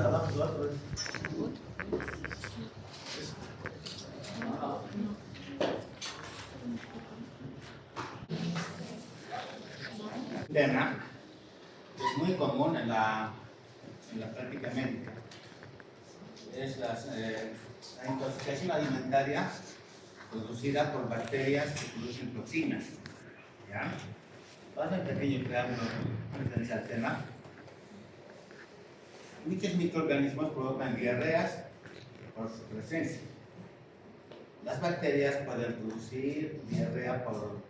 abajo dos, pues. Tema es muy común en la práctica médica. Es la intoxicación alimentaria producida por bacterias que producen toxinas. ¿Ya? Vamos a un pequeño preámbulo antes del tema. Muchos microorganismos provocan diarreas por su presencia. Las bacterias pueden producir diarrea por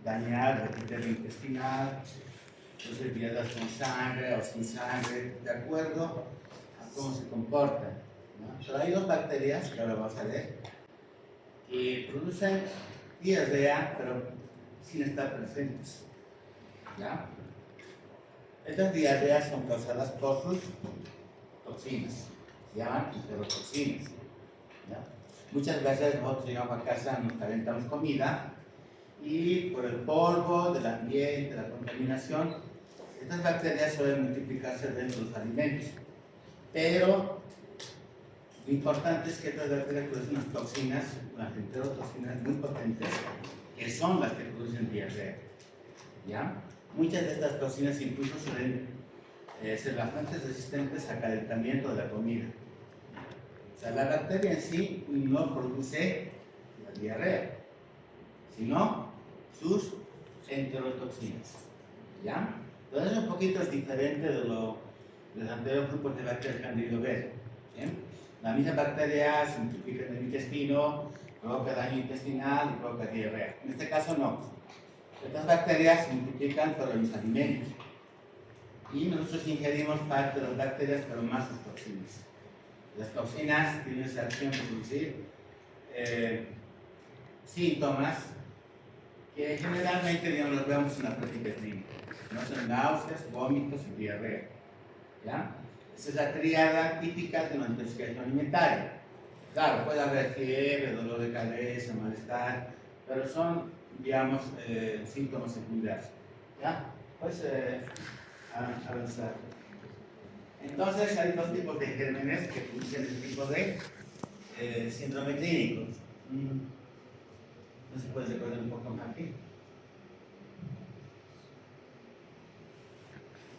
dañar el epitelio intestinal, producir diarreas con sangre o sin sangre, de acuerdo a cómo se comportan, ¿no? Pero hay dos bacterias, que ahora vamos a ver, que producen diarrea, pero sin estar presentes. ¿Ya? Estas diarreas son causadas por sus toxinas, se llaman enterotoxinas. ¿Ya? Muchas veces nosotros llegamos a casa, nos calentamos comida y por el polvo del ambiente, la contaminación, estas bacterias suelen multiplicarse dentro de los alimentos. Pero lo importante es que estas bacterias producen unas toxinas, unas enterotoxinas muy potentes, que son las que producen diarrea. ¿Ya? Muchas de estas toxinas incluso suelen ser bastante resistentes al calentamiento de la comida. O sea, la bacteria en sí no produce la diarrea, sino sus enterotoxinas. ¿Ya? Entonces un poquito es diferente de los anteriores grupos de bacterias que han debido ver. ¿Bien? La misma bacteria se multiplica en el intestino, provoca daño intestinal y provoca diarrea. En este caso no. Estas bacterias se multiplican por los alimentos. Y nosotros ingerimos parte de las bacterias, pero más sus toxinas. Las toxinas tienen esa acción de producir síntomas que generalmente, digamos, los vemos en la práctica clínica. No son náuseas, vómitos y diarrea. ¿Ya? Esa es la tríada típica de una intoxicación alimentaria. Claro, puede haber fiebre, dolor de cabeza, malestar, pero son, digamos, síntomas secundarios. ¿Ya? Pues avanzar. Entonces hay dos tipos de gérmenes que producen este tipo de síndrome clínico. ¿No se puede recordar un poco más aquí?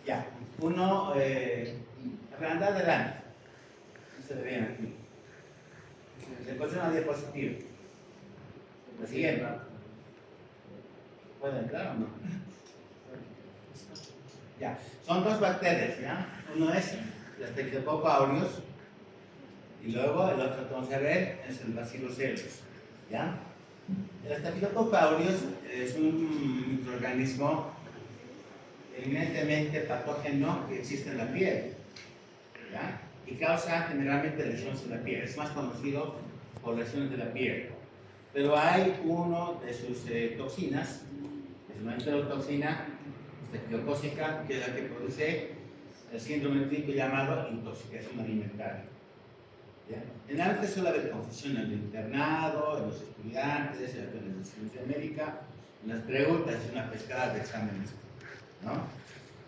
Ya, uno, anda adelante. No se ve bien aquí. Después una diapositiva. La siguiente. ¿Puede entrar o no? Ya, son dos bacterias, ¿ya? Uno es el Staphylococcus aureus y luego el otro que vamos a ver es el Bacillus cereus, ¿ya? El Staphylococcus aureus es un microorganismo eminentemente patógeno que existe en la piel, ¿ya? Y causa generalmente lesiones en la piel, es más conocido por lesiones de la piel. Pero hay uno de sus toxinas, es una enterotoxina estafilococcíca, que es la que produce el síndrome clínico llamado intoxicación alimentaria. ¿Ya? Generalmente suele haber confusión en el internado, en los estudiantes, en la residencia médica, en las preguntas, es una pescada de exámenes, ¿no?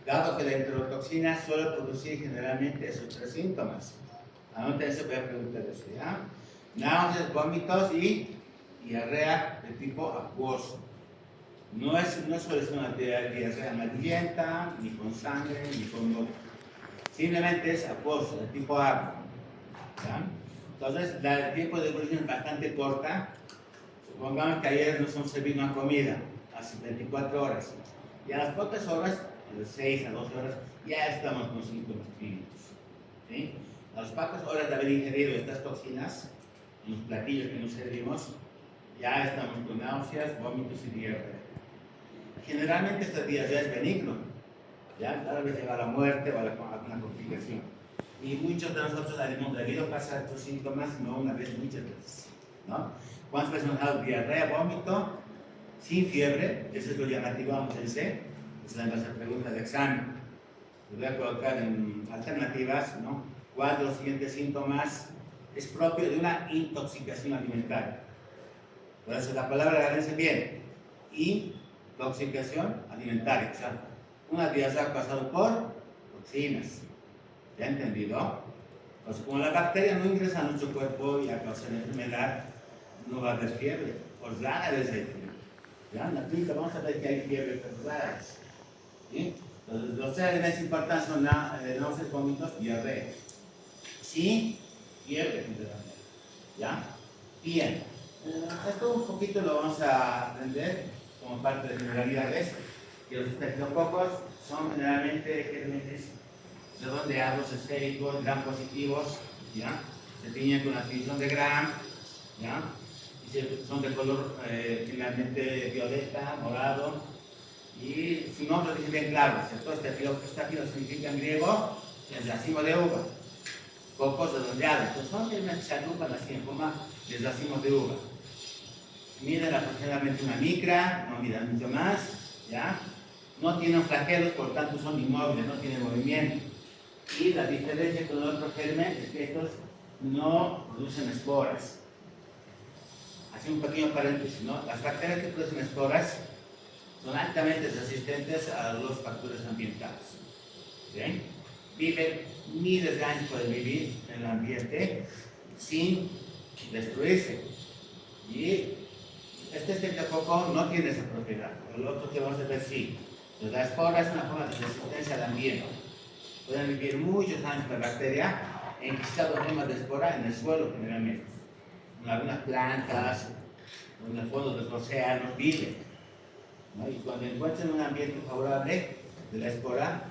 Dado que la enterotoxina suele producir generalmente esos tres síntomas. Anótense, voy a preguntar eso, ¿ya? Náuseas, vómitos y diarrea de tipo acuoso. No suele ser una diarrea amarillenta, ni con sangre, ni con moco. Simplemente es acuoso, de tipo agua. ¿Ya? Entonces, el tiempo de evolución es bastante corta. Supongamos que ayer nos hemos servido una comida, hace 24 horas. Y a las pocas horas, de 6 a 12 horas, ya estamos con síntomas clínicos. ¿Sí? A las pocas horas de haber ingerido estas toxinas, en los platillos que nos servimos, ya estamos con náuseas, vómitos y diarrea. Generalmente esta diarrea es benigno, ya cada vez llega a la muerte o a alguna complicación. Y muchos de nosotros hemos debido pasar estos síntomas, no una vez, muchas veces, ¿no? ¿Cuántas veces nos ha dado diarrea, vómito, sin fiebre? Eso es lo llamativo, vamos a decir. Esa es la pregunta de examen. Les voy a colocar en alternativas, ¿no? ¿Cuál de los siguientes síntomas es propio de una intoxicación alimentaria? Por eso la palabra agárrense bien. Intoxicación alimentaria. O sea, una diarrea pasada por toxinas. ¿Ya entendido? O sea, como la bacteria no ingresa a nuestro cuerpo y a causa de la enfermedad, no va a haber fiebre. Por rara vez hay fiebre. ¿Ya? En la clínica vamos a ver que hay fiebre, pero raras. ¿Sí? Entonces, los CRNs importantes son náuseas, vómitos, diarrea. Sí, fiebre, generalmente. ¿Ya? Bien. Esto un poquito lo vamos a aprender como parte de generalidades, que los estafilococos son generalmente gérmenes redondeados, esféricos, gram positivos, ¿ya? Se tiñen con la división de gram, ¿ya? Y son de color generalmente violeta, morado, y su nombre dice bien claro, ¿cierto? Estafilo significa en griego el racimo de uva, cocos redondeados, entonces son gérmenes que se agrupan así en forma de racimos de uva. Miden aproximadamente una micra, no miden mucho más, ¿ya? No tienen flagelos, por tanto son inmóviles, no tienen movimiento. Y la diferencia con el otro germen es que estos no producen esporas. Así un pequeño paréntesis, ¿no? Las bacterias que producen esporas son altamente resistentes a los factores ambientales. ¿Sí? Viven miles de años, pueden vivir en el ambiente sin destruirse. Y este estreptococo no tiene esa propiedad. El otro que vamos a ver sí. Entonces, la espora es una forma de resistencia al ambiente. Pueden vivir muchos años la bacteria en estado forma de espora en el suelo generalmente. En algunas plantas, en el fondo de los océanos viven, ¿no? Y cuando encuentran un ambiente favorable de la espora,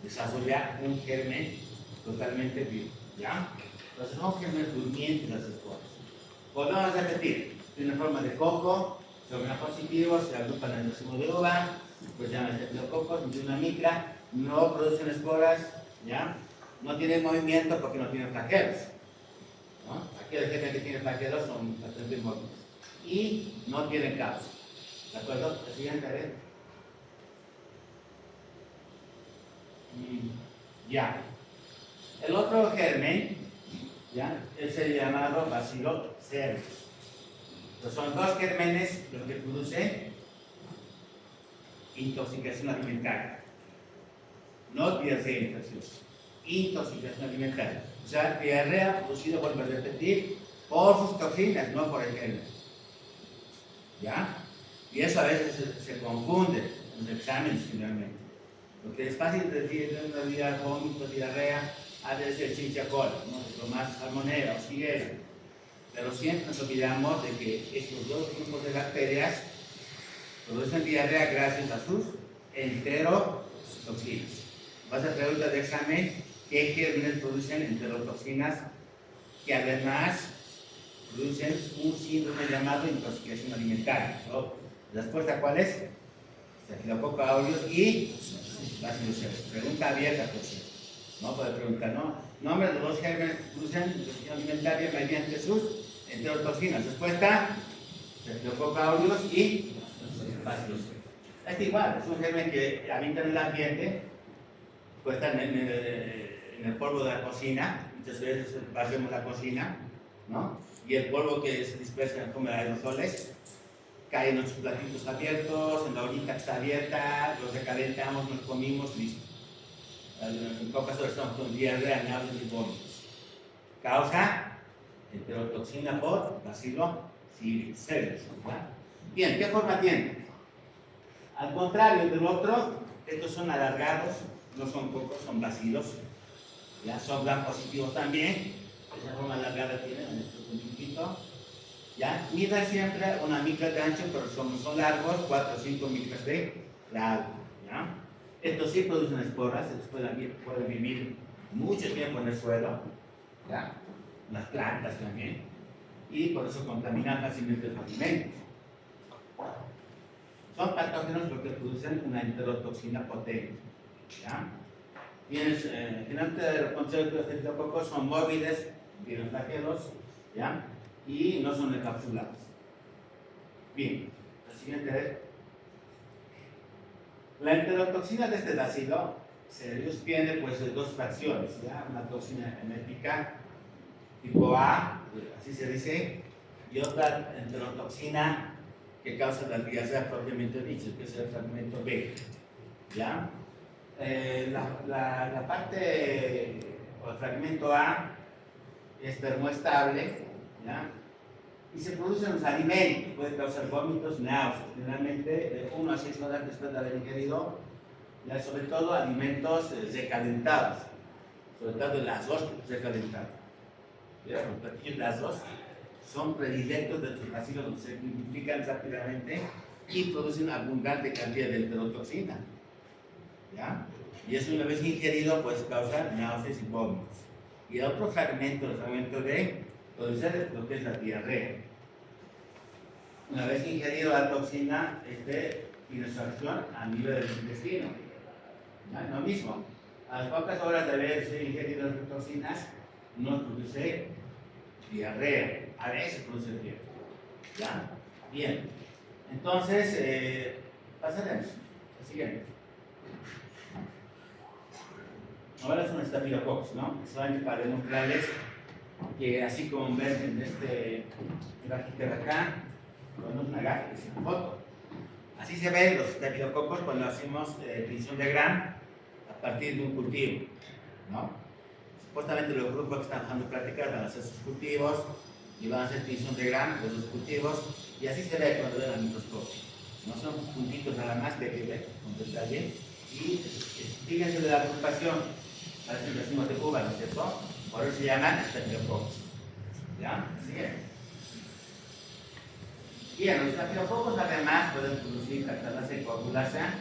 desarrolla un germen totalmente vivo. ¿Ya? Entonces son gérmenes durmientes las esporas. Volvemos a repetir, tiene forma de coco, son gram positivos, se agrupan en el racimo de uva, pues llaman estafilococos, de una micra, no producen esporas, ¿ya? No tienen movimiento porque no tienen flagelos, ¿no? Aquí el germen que tiene flagelos son bastante móviles y no tienen causa. ¿De acuerdo? La siguiente vez. Ya. El otro germen, ¿ya? Es el llamado Bacillus cereus. Entonces son dos gérmenes los que producen intoxicación alimentaria. No diarrea infecciosa, intoxicación alimentaria. O sea, diarrea producida, vuelvo a repetir, por sus toxinas, no por el germen. ¿Ya? Y eso a veces se confunde en los exámenes finalmente. Porque es fácil decir en realidad vómito, diarrea, a veces chichacol, ¿no? Es lo más salmonera o shigella. Pero siempre nos olvidamos de que estos dos grupos de bacterias producen diarrea gracias a sus enterotoxinas. Vas a preguntar de examen qué gérmenes producen enterotoxinas que además producen un síndrome llamado intoxicación alimentaria, ¿no? ¿La respuesta cuál es? Staphylococcus aureus y Bacillus cereus. Pregunta abierta, por cierto. No puede preguntar, ¿no? Nombre de los dos gérmenes que producen intoxicación alimentaria mediante sus enterotoxinas. Respuesta: Staphylococcus aureus y Bacillus cereus. Es igual, es un germen que habita en el ambiente, puede estar en el polvo de la cocina. Muchas veces barremos la cocina, ¿no? Y el polvo que se dispersa en forma de aerosoles cae en nuestros platitos abiertos, en la ollita que está abierta, los recalentamos, nos comimos, listo. En pocas horas estamos con diarrea, náuseas y vómitos. Causa enterotoxina por Bacillus cereus. Bien, ¿qué forma tiene? Al contrario del otro, estos son alargados, no son cocos, son bacilos. Ya son gram positivos también. Esa forma alargada tiene en este puntito. ¿Ya? Miden siempre una micra de ancho, pero son largos, 4 o 5 micras de largo. ¿Ya? Estos sí producen esporas, estos pueden vivir mucho tiempo en el suelo, ¿ya? Las plantas también, y por eso contaminan fácilmente los alimentos. Son patógenos los que producen una enterotoxina potente. ¿Ya? Generalmente los conceptos de estafilococos son móviles, tienen flagelos, ¿ya? Y no son encapsulados. Bien, la siguiente es. La enterotoxina de este bacilo cereus tiene pues dos fracciones, ¿ya? Una toxina emética tipo A, así se dice, y otra enterotoxina que causa la diarrea propiamente dicha, que es el fragmento B. ¿Ya? La parte, o el fragmento A es termoestable, ¿ya? Y se producen los alimentos, puede causar vómitos, náuseas, generalmente de 1 a 6 horas después de haber ingerido, ya, sobre todo alimentos recalentados, sobre todo las dos recalentadas. Los platillos las dos son predilectos de los bacilos donde se multiplican rápidamente y producen abundante cantidad de enterotoxina, ¿ya? Y eso, una vez ingerido, pues causa náuseas y vómitos. Y el otro fragmento, el fragmento B, puede ser lo que es la diarrea. Una vez ingerido la toxina, tiene su acción a nivel del intestino. ¿Ya? Lo mismo, a las pocas horas de haberse ingerido las toxinas, nos produce diarrea, a veces produce diarrea. ¿Ya? Bien, entonces, pasaremos al siguiente. Ahora son estafilococos, ¿no? Solamente para demostrarles que, así como ven en este gráfico de acá, no es una gráfica, es una foto. Así se ven los estafilococos cuando hacemos tinción de Gram a partir de un cultivo, ¿no? Supuestamente los grupos que están dando prácticas van a hacer sus cultivos y van a hacer tinción de Gram de sus cultivos, y así se ve cuando ven al microscopio. No son puntitos nada más que hay que ver con detalle. Y fíjense de la agrupación, parece que decimos de uva, ¿no es cierto? Por eso se llaman estafilococos. ¿Ya? Así es. Bien, los estafilococos además pueden producir catalasa y coagulasa,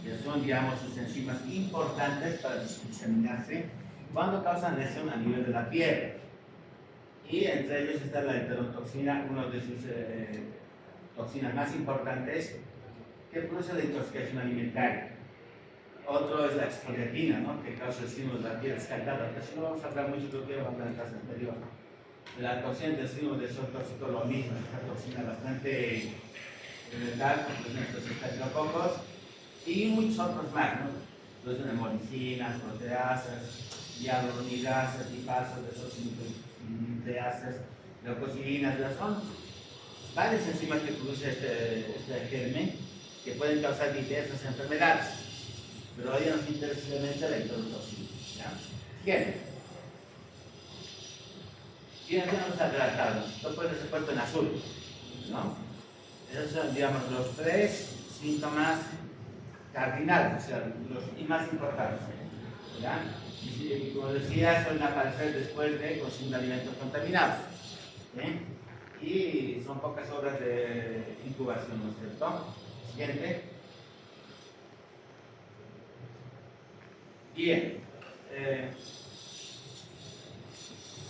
que son, digamos, sus enzimas importantes para diseminarse cuando causan lesión a nivel de la piel. Y entre ellos está la enterotoxina, una de sus toxinas más importantes, que produce la intoxicación alimentaria. Otro es la exfoliatina, ¿no? Que causa el síndrome de la piel escaldada. Casi no vamos a hablar mucho, creo que vamos a hablar en la clase anterior. La toxina del síndrome de sol tóxico, lo mismo, es una toxina bastante letal, contra nuestros estafilococos, y muchos otros más, ¿no? Producen hemolicinas, proteasas, hialuronidasas, lipasos, desoxinucleasas, leucocinas, son varias enzimas que produce este germen que pueden causar diversas enfermedades. Pero hoy nos interesa simplemente la enterotoxina. Bien. Y aquí vamos a tratarlos. Esto puede ser puesto en azul, ¿no? Esos son, digamos, los 3 síntomas cardinales, o sea, los y más importantes, ¿ya? Y como decía, suelen aparecer después de consumir alimentos contaminados, ¿sí? Y son pocas horas de incubación, ¿no es cierto? Siguiente. Bien.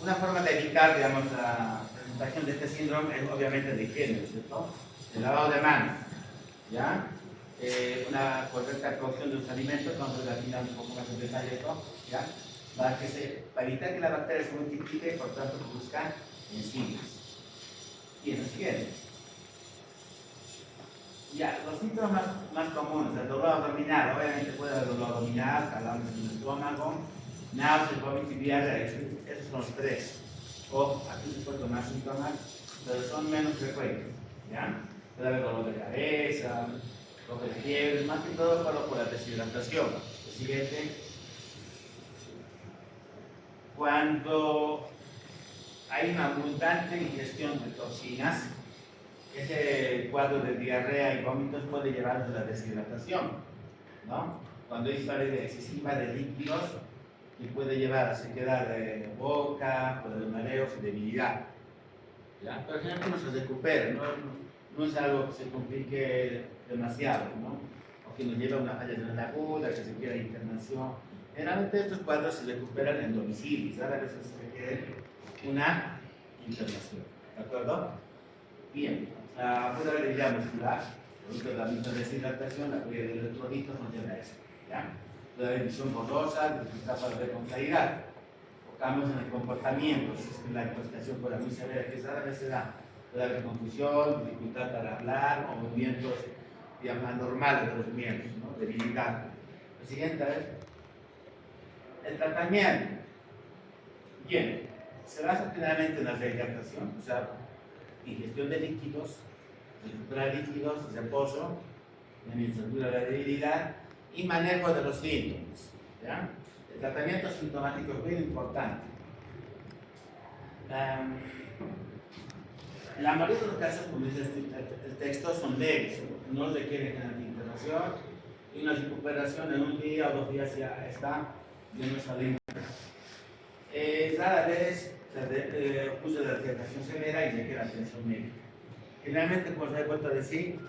Una forma de evitar, digamos, la presentación de este síndrome es obviamente de higiene, ¿no es cierto? El lavado de manos, ¿ya? Una correcta cocción de los alimentos, vamos a ver al final un poco más en detalle esto, ¿ya? Para evitar que la bacteria se multiplique y por tanto produzca enzimas. Bien, lo siguiente. Ya, los síntomas más comunes, el dolor abdominal, obviamente puede haber dolor abdominal, calambres en el estómago, náuseas, vómitos y diarrea, esos son los 3. O aquí se pueden tomar síntomas, pero son menos frecuentes, ¿ya? Puede haber dolor de cabeza, dolor de fiebre, más que todo por la deshidratación. El siguiente. Cuando hay una abundante ingestión de toxinas, ese cuadro de diarrea y vómitos puede llevar a la deshidratación, ¿no? Cuando hay pérdida excesiva de líquidos, y puede llevar a sequedad de boca, puede haber mareos y debilidad, ¿ya? Pero generalmente no se recupera, no es algo que se complique demasiado, ¿no? O que nos lleve a una falla renal aguda, que se quiera internación. Generalmente estos cuadros se recuperan en domicilio, a veces se requiere una internación, ¿de acuerdo? Bien, puede haber debilidad muscular, producto de la misma deshidratación, la pérdida de electrolitos nos lleva a eso, ¿ya? Puede haber visión borrosa, dificultad para ver con claridad, o cambios en el comportamiento, si es que la intoxicación fuera muy severa, que rara vez se da. Puede haber confusión, dificultad para hablar, o movimientos, digamos, anormales de los miembros, ¿no? Debilidad. Lo siguiente es el tratamiento. Bien, se basa generalmente en la rehidratación, o sea, ingestión de líquidos, recuperar líquidos, reposo, administración de la debilidad y manejo de los síntomas, ¿ya? El tratamiento sintomático es muy importante. La mayoría de los casos, como dice el texto, son leves, no requieren gran intervención y una recuperación en un día o 2 días ya está de nuestra línea. Rara vez se usa de alteración severa y requiere atención médica. Generalmente, como os he vuelto a decir,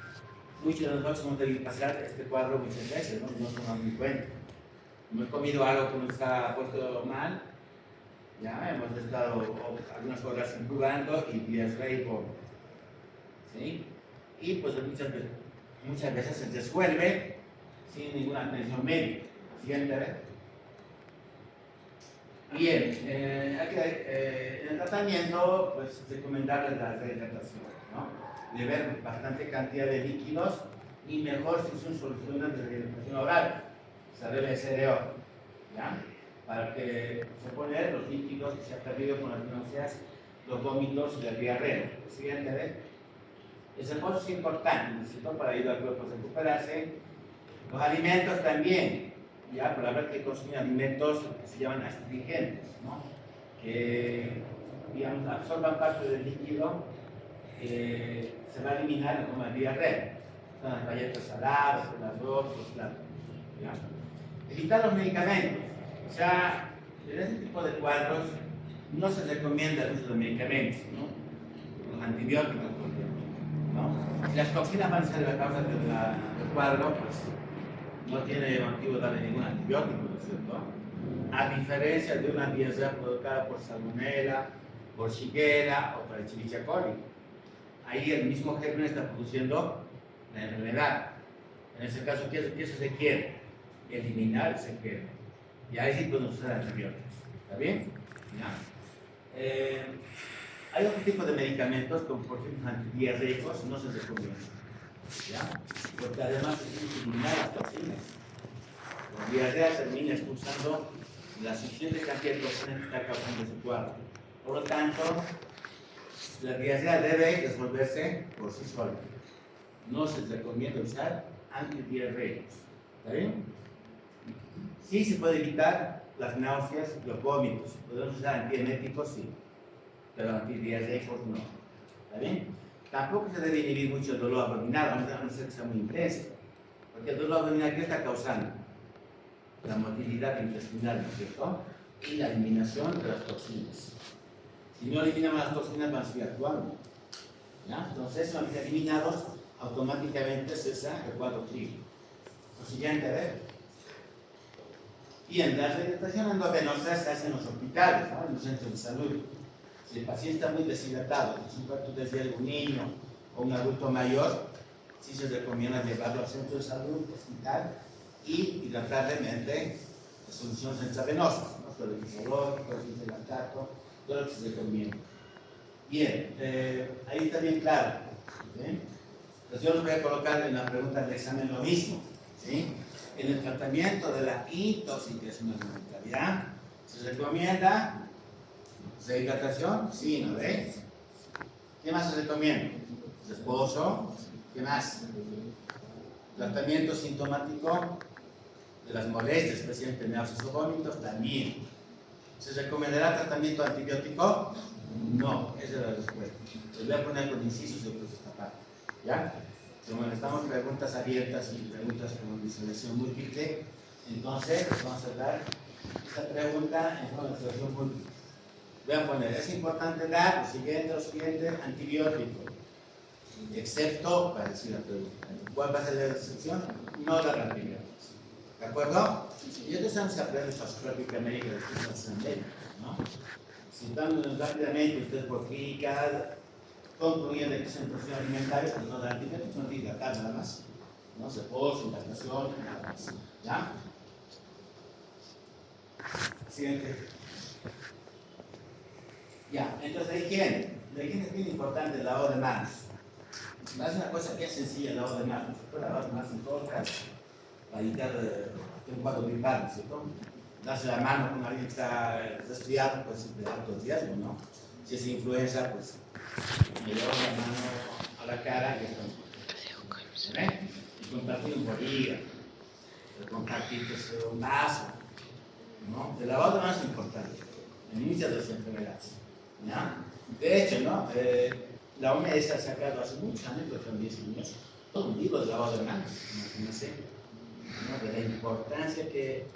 muchos de nosotros hemos debido pasar este cuadro muchas veces, no nos tomamos ni cuenta. No he comido algo que nos ha puesto mal, ya hemos estado algunas horas incubando y diarrea y vómito. ¿Sí? Y pues muchas veces se resuelve sin ninguna atención médica. Siguiente vez. Bien, en el tratamiento, pues recomendarles la rehidratación, ¿no? Beber bastante cantidad de líquidos y mejor si son soluciones de rehidratación oral. Se debe SRO, ¿ya? Para que se ponen los líquidos que se han perdido con las náuseas, los vómitos y la diarrea. Siguiente vez. El reposo es importante, necesito para ayudar al cuerpo a recuperarse. Los alimentos también, ya, por haber que consumir alimentos que se llaman astringentes, ¿no? Que, digamos, absorban parte del líquido, se va a eliminar en forma de diarrea. Son las galletas saladas, el arroz, los plátanos, ¿ya? Evitar los medicamentos. O sea, en este tipo de cuadros no se recomienda el uso de medicamentos, ¿no? Los antibióticos, por ejemplo, ¿no? Si las toxinas van a ser la causa del cuadro, pues no tiene motivo de darle ningún antibiótico, ¿no es cierto? A diferencia de una diarrea provocada por salmonella, por shigella o por Escherichia coli. Ahí el mismo germen está produciendo la enfermedad. En ese caso, ¿qué se requiere? Eliminar ese germen. Y ahí sí podemos usar antibióticos. ¿Está bien? ¿Ya? Hay otro tipo de medicamentos, como por ejemplo antidiarreicos, no se recomienda. ¿Ya? Porque además se tienen que eliminar las toxinas. La diarrea termina expulsando la suficiente cantidad de toxinas que está causando ese cuadro. Por lo tanto, la diarrea debe resolverse por sí sola. No se recomienda usar antidiarreicos. ¿Está bien? Sí se puede evitar las náuseas y los vómitos. Podemos usar antieméticos, sí, pero antidiarreicos no. ¿Está bien? Tampoco se debe inhibir mucho el dolor abdominal, a no ser que sea muy intenso. Porque el dolor abdominal, ¿qué está causando? La motilidad intestinal, ¿no es cierto? Y la eliminación de las toxinas. Si no eliminamos las toxinas, van a seguir actuando. ¿Ya? Entonces, una vez eliminados, automáticamente cesa el cuadro clínico. Lo siguiente, a ver. Bien, la rehidratación endovenosa se hace en los hospitales, ¿no? En los centros de salud. Si el paciente está muy deshidratado, es un cuarto de riesgo, un niño o un adulto mayor, sí se recomienda llevarlo al centro de salud, hospital, y hidratar de soluciones intravenosas, ¿no? Todo el fisiológico, el lactato, todo lo que se recomienda. Bien, ahí está bien claro. ¿Sí? Entonces yo les voy a colocar en la pregunta del examen lo mismo. ¿Sí? En el tratamiento de la intoxicación alimentaria, ¿se recomienda rehidratación? Sí, ¿no ves? ¿Qué más se recomienda? Reposo. ¿Qué más? Tratamiento sintomático de las molestias, especialmente náuseas o vómitos, también. ¿Se recomendará tratamiento antibiótico? No, esa es la respuesta. Les voy a poner con incisos de esta parte. ¿Ya? Como estamos preguntas abiertas y preguntas con diselección múltiple, entonces vamos a dar esta pregunta en forma de selección múltiple. Voy a poner, es importante dar lo siguiente, antibiótico, excepto, para decir la pregunta, ¿cuál va a ser la excepción? No dar antibióticos. ¿De acuerdo? Y esto se aprende prácticamente de las médicas, ¿no? Citándonos rápidamente, ustedes por clínica, concluyen de que es en presión alimentaria, pues no dar antibióticos, no hidratar nada más. ¿No? Reposo, hidratación, nada más. ¿Ya? Siguiente. Ya, entonces la higiene. La higiene es bien importante, el lavado de manos. Es una cosa bien sencilla, el lavado de manos. Se puede lavar las manos en todo caso, para evitar un cuadro gripal, ¿cierto? Darse la mano con alguien que está resfriado, pues de alto riesgo, ¿no? Si es influenza, pues me llevo la mano a la cara y esto. ¿Ve? Y compartir un bolígrafo, compartir un vaso, ¿no? El lavado de manos es importante en muchas de las enfermedades, ¿ya? De hecho, ¿no? La OMS ha sacado hace muchos años, creo que son 10 años, todo un libro de lavado de manos, imagínense, ¿no? De la importancia que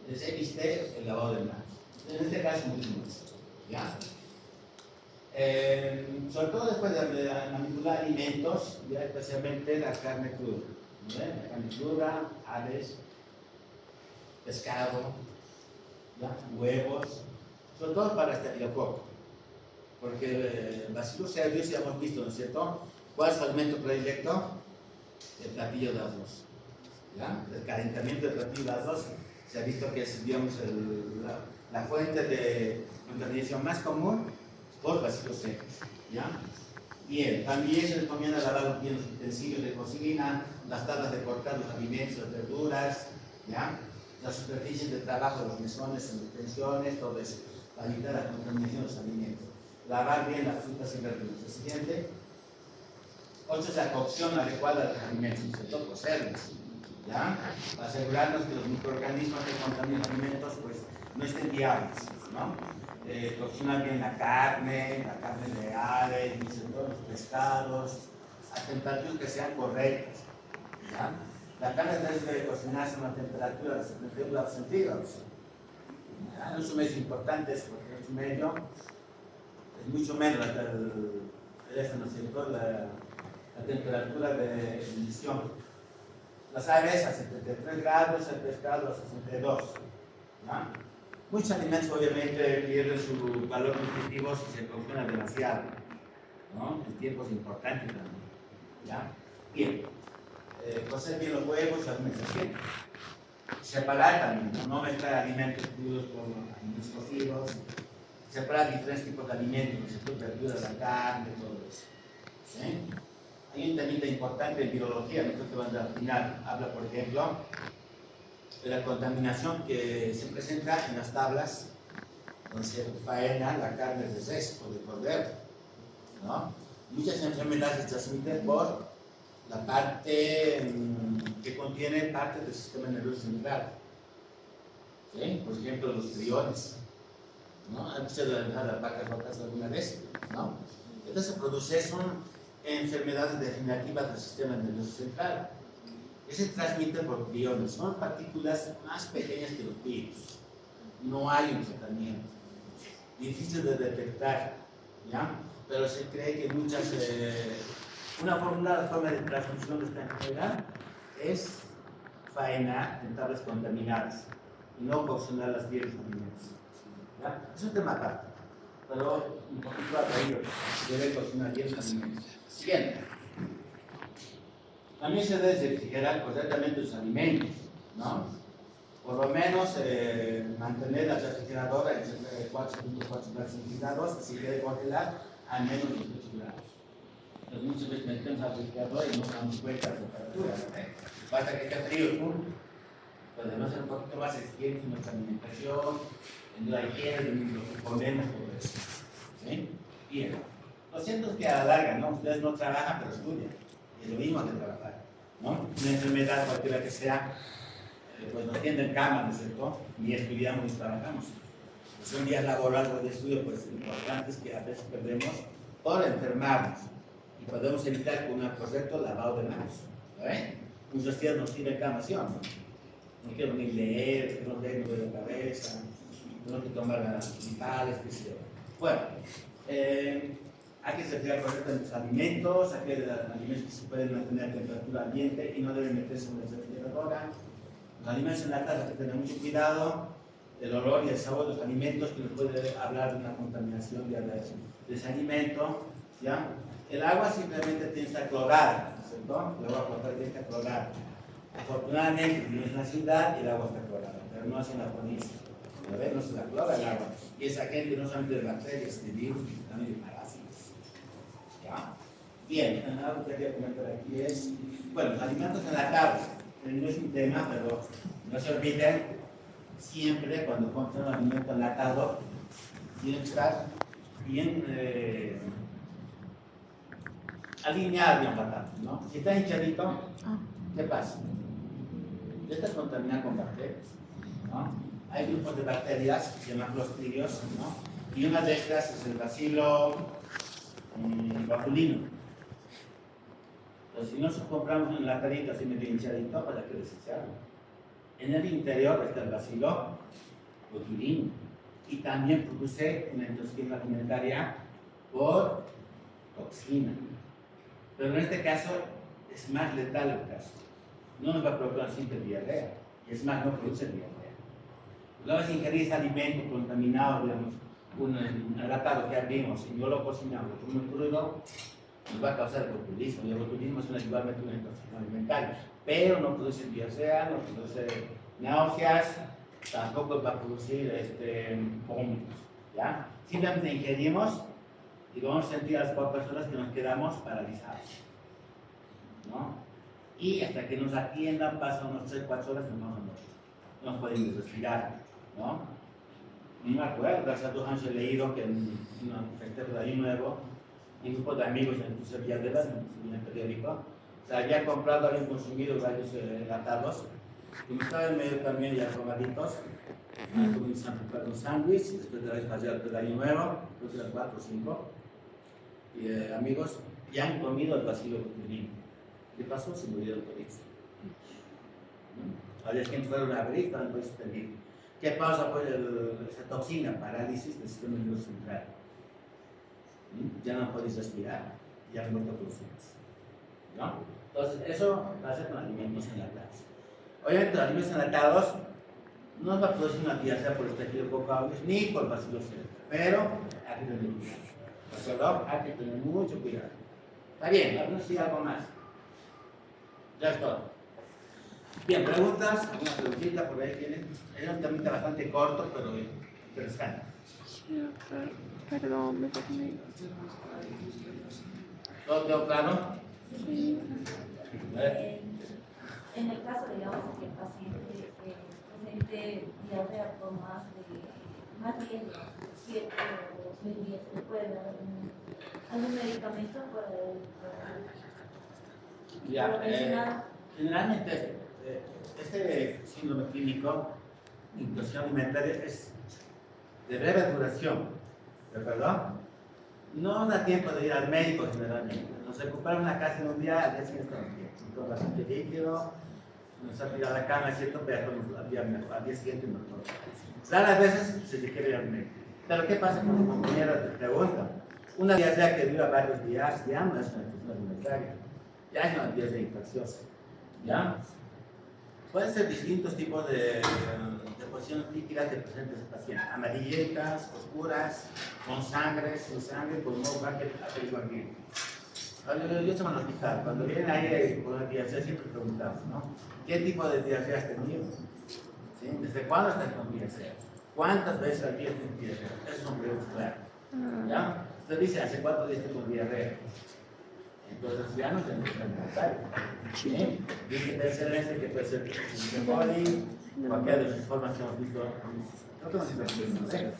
existe el lavado de manos. En este caso, mucho más, ¿ya? Sobre todo después de manipular alimentos, ya especialmente la carne cruda, ¿no? La carne cruda, aves, pescado, ¿ya? Huevos, sobre todo para estafilococo, porque Bacillus cereus ya hemos visto, ¿no es cierto? ¿Cuál es su alimento predilecto? El platillo de arroz, ¿ya? El calentamiento del platillo de arroz se ha visto que es, digamos, la fuente de contaminación más común por Bacillus cereus, ¿ya? Bien, también se recomienda lavar bien los utensilios de cocina, las tablas de cortar los alimentos, las verduras, ¿ya? Las superficies de trabajo, los mesones, las extensiones, todo eso, para evitar la contaminación de los alimentos. Lavar bien las frutas y verduras. El siguiente, 8 es la cocción adecuada de los alimentos, sobre todo cocerlos, ¿ya? Para asegurarnos que los microorganismos que contaminan los alimentos pues, no estén viables, ¿no? Cocinar bien la carne de aves, los pescados, a temperaturas que sean correctas, ¿ya? La carne debe cocinarse a una temperatura de 72 grados centígrados. ¿Ya? Es un medio importante porque es un medio, es mucho menos la temperatura de ebullición. Las aves a 73 grados, el pescado a 62. ¿Ya? Muchos alimentos obviamente pierden su valor nutritivo si se cocinan demasiado, ¿no? El tiempo es importante también, ¿ya? Bien, cocer bien los huevos y la alimentación. Separar también, no mezclar alimentos crudos con alimentos cocidos. Separar diferentes tipos de alimentos, verduras, la carne, todo eso. ¿Sí? Hay un tema importante en biología, no creo que van a final. Habla, por ejemplo, de la contaminación que se presenta en las tablas donde se faena la carne de res o de cordero, ¿no? Muchas enfermedades se transmiten por la parte que contiene parte del sistema nervioso central, ¿sí? Por ejemplo, los priones, ¿no? ¿Han visto las vacas locas alguna vez? ¿No? Entonces se producen enfermedades degenerativas del sistema nervioso central. Se transmiten por priones, son partículas más pequeñas que los virus. No hay un tratamiento, difícil de detectar, ¿ya? Pero se cree que una forma de transmisión de esta enfermedad es faenar en tablas contaminadas y no cocinar las pieles de alimentos. ¿Ya? Es un tema aparte, pero un poquito atraído, debe cocinar bien los alimentos. Siguiente. También se debe refrigerar correctamente los alimentos, ¿no? Por lo menos mantener la refrigeradora en 4.4 grados centígrados, si quiere congelar, a menos de 18 grados. Entonces muchas veces metemos al refrigerador y no nos damos cuenta de la temperatura, ¿no? Basta que esté frío, ¡pum! Podemos ser un poquito más exigentes en nuestra alimentación, en la higiene, en lo que comemos, todo eso. ¿Sí? Bien. Lo siento es que a la larga, ¿no? Ustedes no trabajan, pero estudian. Es lo mismo que trabajar, ¿no? Una enfermedad, cualquiera que sea, pues nos tienden cama, ¿no es cierto? Ni estudiamos ni trabajamos. Pues son días laborales de estudio, pues importantes que a veces perdemos por enfermarnos. Y podemos evitar con un correcto lavado de manos. ¿Ven? Muchos días nos tienen cama, ¿sí o no? No quiero ni leer, que no tengo de la cabeza, no que tomar principales, qué sé yo. Bueno, hay que refrigerar correctamente los alimentos, hay que alimentos que se pueden mantener a temperatura ambiente y no deben meterse en la refrigeradora. Los alimentos enlatados hay que tener mucho cuidado, el olor y el sabor de los alimentos que nos puede hablar de una contaminación de ese alimento, ¿ya? El agua simplemente tiene que estar clorada, ¿cierto? El agua potable tiene que estar clorada. Afortunadamente, no es en la ciudad y el agua está clorada, pero no es en la provincia. A ver, no se la clora el agua. Y esa gente no solamente de bacterias, de virus, sino también de parásitos. ¿Ya? Bien, algo que quería comentar aquí es, bueno, los alimentos enlatados. No es un tema, pero no se olviden, siempre cuando compran un alimento enlatado, tiene que estar bien alineado, bien patado, ¿no? Si está hinchadito, ¿qué pasa? Ya estás contaminado con bacterias, ¿no? hay grupos de bacterias que se llaman clostridios, ¿no? Y una de estas es el bacilo botulino. Entonces, si nosotros compramos un latadito así medio hinchadito, ¿para qué desecharlo? En el interior está el bacilo botulino y también produce una intoxicación alimentaria por toxina. Pero en este caso es más letal el caso. No nos va a provocar simple diarrea, y es más, no produce diarrea. Una vez ingerís alimento contaminado, digamos, un enlatado que abrimos y no lo cocinamos, lo comemos crudo, nos va a causar botulismo. Y el botulismo es igualmente una intoxicación alimentaria, pero no produce diarrea, no produce náuseas, tampoco va a producir vómitos, ¿ya? Simplemente ingerimos y vamos a sentir a las pocas horas que nos quedamos paralizados, ¿no? Y hasta que nos atiendan pasan unos 3-4 horas que no podemos respirar, ¿no? No me acuerdo, hace 2 años he leído que en un festejo de Año Nuevo, un grupo de amigos en tu Villavela, en el periódico, se había comprado, habían consumido varios enlatados, como estaba en medio también ya tomaditos, un sándwich, después de haber pasado el Año Nuevo, creo que eran 4 o 5, y amigos, ya han comido el bacilo botulino. ¿Qué pasó? Se murieron toditos. Al día siguiente fueron a abrir, estaban pues suspendidos. ¿Qué pasa? Pues esa toxina, parálisis del sistema nervioso central. Ya no podéis respirar, ya han muerto conscientes, ¿no? Entonces, eso pasa con alimentos enlatados. Obviamente, los alimentos enlatados no va a producir una diarrea por estafilococcus aureus ni por bacillus cereus, pero hay que tener cuidado. ¿De acuerdo? Hay que tener mucho cuidado. Está bien, vamos a decir algo más. Ya es todo. Bien, preguntas, alguna preguntita por ahí tienen. Es un temita bastante corto, pero interesante. Perdón, me perdí. ¿Todo quedó claro? Sí. En el caso, digamos, que el paciente presente diarrea por más bien 7 o 6 días, ¿se puede dar algún medicamento para Ya, generalmente este síndrome clínico, intoxicación alimentaria, es de breve duración, ¿de acuerdo? No da tiempo de ir al médico generalmente. Nos recupera una casa en un día, al día siguiente estamos bien. Todo bastante líquido, nos ha tirado a la cama, ¿cierto? Pero al día siguiente mejor. Raras veces se requiere ir al médico. Pero ¿qué pasa con los compañeros de pregunta? Una diarrea que dura varios días ya no es una intoxicación alimentaria, ya es una diarrea infecciosa, ¿ya? Pueden ser distintos tipos de posiciones líquidas que presenta ese paciente. Amarillentas, oscuras, con sangre, sin sangre, con no que averiguar bien. Yo se van a fijar. Cuando vienen ahí con la diarrea siempre preguntamos, ¿no? ¿Qué tipo de diarrea has tenido? ¿Sí? ¿Desde cuándo estás con diarrea? ¿Cuántas veces al día tienes diarrea? Esas son preguntas claras. ¿Ya? Usted dice, ¿hace 4 días tengo diarrea? Entonces ya no tenemos que preguntar. ¿Sí? Dice que puede ser que puede ser coli, cualquiera de las formas que hemos visto. No sé.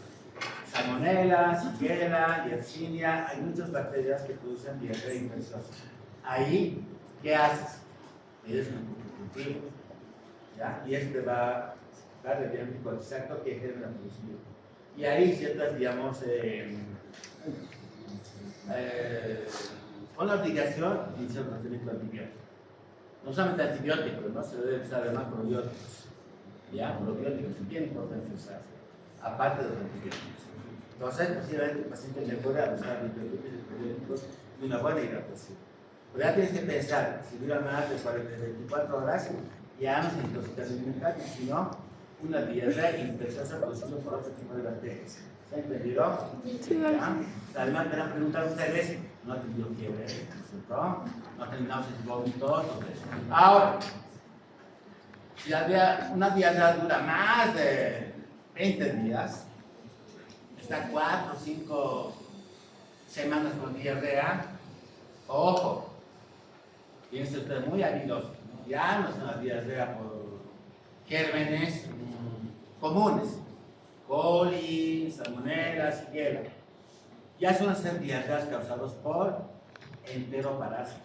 Salmonella, Shigella, Yersinia, hay muchas bacterias que producen diarrea infecciosa. Ahí, ¿qué haces? Eres un cultivo, ¿ya? Y este va a dar el diagnóstico exacto que genera producir. Y ahí ciertas, digamos, con la obligación de iniciar un tratamiento antibiótico. No solamente antibióticos, ¿no? Se debe usar además probióticos. ¿Ya? Probióticos es bien importante usarse, aparte de los antibióticos. Entonces, posiblemente el paciente mejore a buscar antibióticos y una buena hidratación. Pero ya tienes que pensar, si dura más de 24 horas, ya no es intoxicación alimentaria, sino una diarrea infecciosa producida por otro tipo de bacterias. ¿Se ha entendido? Sí, ¿Ya? Además, me van a preguntar ustedes, no ha tenido fiebre, ¿cierto? No ha tenido náuseas y vómitos, todo eso. Ahora, si una diarrea dura más de 20 días, está 4 o 5 semanas con diarrea, ojo, piense usted muy habilidoso, ¿no? Ya no es una diarrea por gérmenes comunes, coli, salmonella, shigella. Ya suelen ser diarreas causadas por enteroparásitos.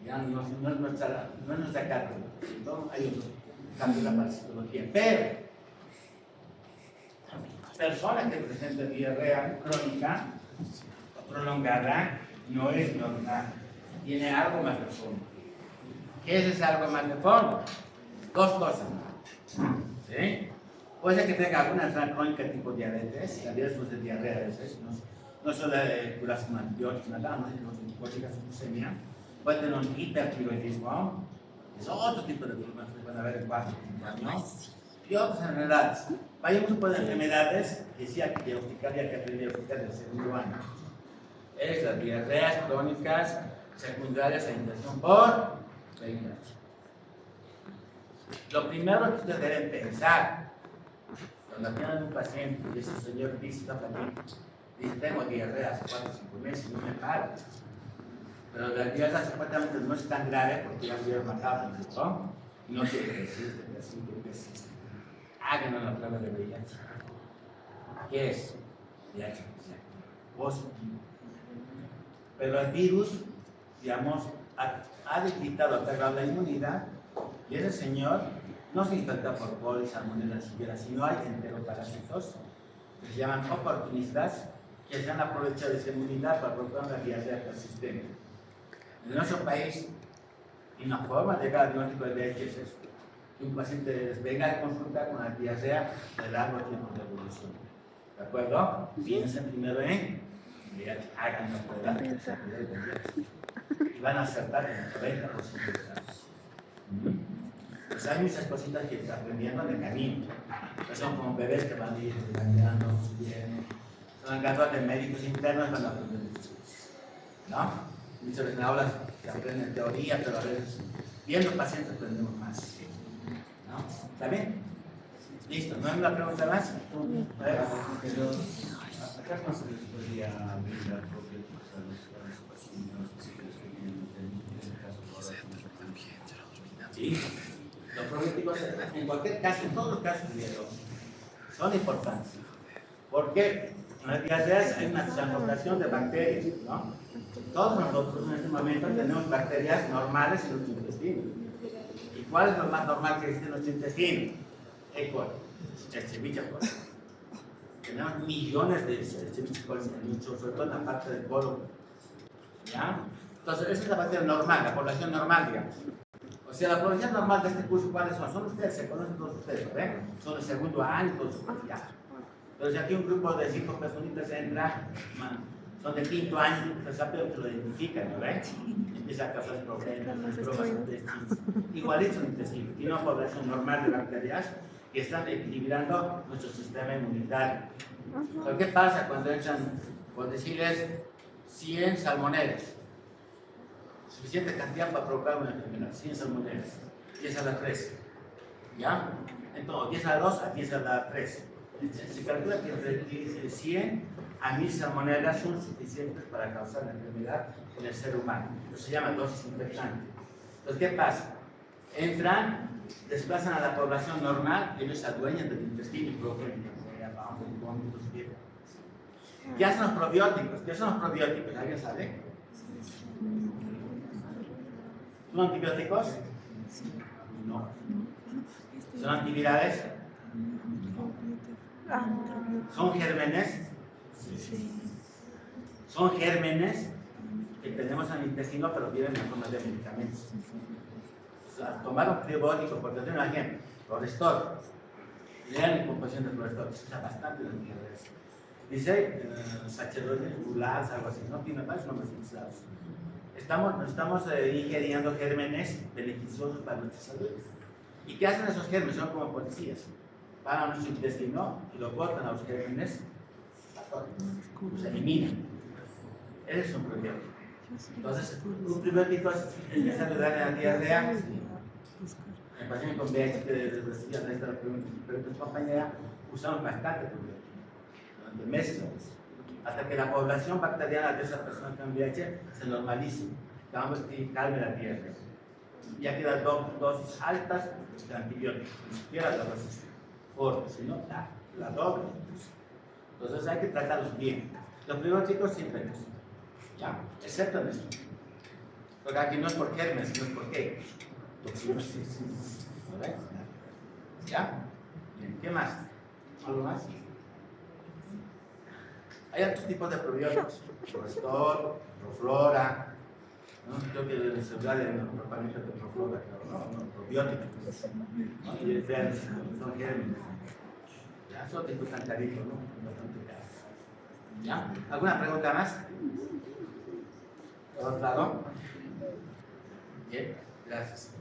Ya no es nuestra cátedra, ¿no? Hay otros cambios de la parasitología. Pero persona que presenta diarrea crónica o prolongada no es normal. Tiene algo más de fondo. ¿Qué es ese algo más de fondo? Dos cosas. ¿Sí? Puede ser que tenga alguna enfermedad crónica tipo diabetes. La diabetes no es de diarrea a veces. No solo de curas con antibióticos, nada más, sino glucósica, glucemia. Puede tener un hipertiroidismo. Es otro tipo de problemas que van a ver en 4 años. Y otras enfermedades. Vayamos a un poco de enfermedades que sí hay que diagnosticar y hay que aprender a diagnosticar del segundo año. Es las diarreas crónicas secundarias a infección por VIH. Lo primero que ustedes deben pensar cuando tienen un paciente y ese señor dice, está flaquito, dice, tengo diarrea hace 4 o 5 meses y no me paro. Pero la diarrea supuestamente no es tan grave porque ya me hubiera matado, ¿no? Y no quiere decir que existe. Háganos la prueba de VIH. ¿Qué es? VIH positivo. Pero el virus, digamos, ha debilitado, ha cargado la inmunidad y ese señor no se infecta por coli, salmonella siquiera, sino hay enteroparásitos que se llaman oportunistas que se han aprovechado de esa inmunidad para provocar una diarrea persistente. En nuestro país, una forma de llegar al diagnóstico de VIH es eso, que un paciente venga a consulta con la diarrea de largo tiempo de evolución. ¿De acuerdo? Piensen primero en VIH, hagan una prueba de VIH y van a acertar en el 90% de los casos. Pues hay muchas cositas que están aprendiendo en el camino. Pues son como bebés que van a ir cambiando, subiendo. Son casos de médicos internos van a aprender muchas cosas. ¿No? Muchas veces en aulas se aprende teoría, pero a veces viendo pacientes aprendemos más. ¿No? ¿Está bien? Listo. ¿No hay una pregunta más? Pero acá no se les podría brindar probióticos a los pacientes que tienen en ese caso ahora. Sí. Los probióticos, en cualquier caso, en todos los casos biológicos, son importantes. ¿Por qué? En las diarreas hay una transportación de bacterias, ¿no? Todos nosotros en este momento tenemos bacterias normales en nuestro intestino. ¿Y cuál es lo más normal que existe en nuestro intestino? E. coli, Escherichia coli. Tenemos millones de Escherichia coli en nuestro, sobre todo en la parte del colon. ¿Ya? Entonces, esa es la bacteria normal, la población normal, digamos. O sea, la población normal de este curso, ¿cuáles son? Son ustedes, se conocen todos ustedes, ¿ven? Son el segundo año, todos ustedes, ya. Entonces, aquí un grupo de 5 personitas entra, son de 5º año, pues rápido que lo identifican, ¿no ven? Empieza a causar problemas, igualito en el intestino. Tiene una población normal de bacterias que están equilibrando nuestro sistema inmunitario. Pero ¿qué pasa cuando entran, por decirles, 100 salmonelas? Suficiente cantidad para provocar una enfermedad, 100 salmonelas, 10 a la 3, ¿ya? Entonces, 10 a la 2 a 10 a la 3. Se calcula que entre 100 a 1000 salmonelas son suficientes para causar la enfermedad en el ser humano. Eso se llama dosis infectante. Entonces, ¿qué pasa? Entran, desplazan a la población normal, ellos se adueñan del intestino y provocan vómitos. ¿Qué hacen los probióticos? ¿Qué son los probióticos? ¿Alguien sabe? ¿Son antibióticos? No. ¿Son antivirales? ¿Son gérmenes? Son gérmenes que tenemos en el intestino, pero vienen en forma de medicamentos. O sea, tomar un probiótico, porque tengo un ejemplo, Florestor. Lean la composición de Florestor, se usa bastante en diarreas. Dice Sacheroides, Gulas, algo así, no tiene más nombres utilizados. Estamos ingiriendo gérmenes beneficiosos para nuestra salud. ¿Y qué hacen esos gérmenes? Son como policías. Van a nuestro intestino y lo cortan a los gérmenes, los eliminan. Ese es un probiótico. Entonces, un probiótico es ayudar en la diarrea. El paciente con VIH que recibía esta pregunta de su compañera, usamos bastante probiótico durante meses a veces, hasta que la población bacteriana de esa persona con VIH se normalice, y calme la diarrea. Ya quedan dosis altas de antibióticos, ni siquiera la dosis fuerte, sino la doble. Entonces hay que tratarlos bien. Los probióticos siempre los, ¿ya? Excepto en esto. Porque aquí no es por gérmenes, sino es por qué. Toxinas, ¿no ves? ¿Ya? Bien, ¿qué más? ¿Algo más? Hay otros tipos de probióticos, Restore, Proflora, ¿no? Creo que se habla de propaganda de Proflora, claro, no, probióticos, ¿no? Y vean, son gérmenes. Ya, son tipos tan caritos, ¿no? Bastante caros. ¿Ya? ¿Alguna pregunta más? ¿Todo claro? Bien, gracias.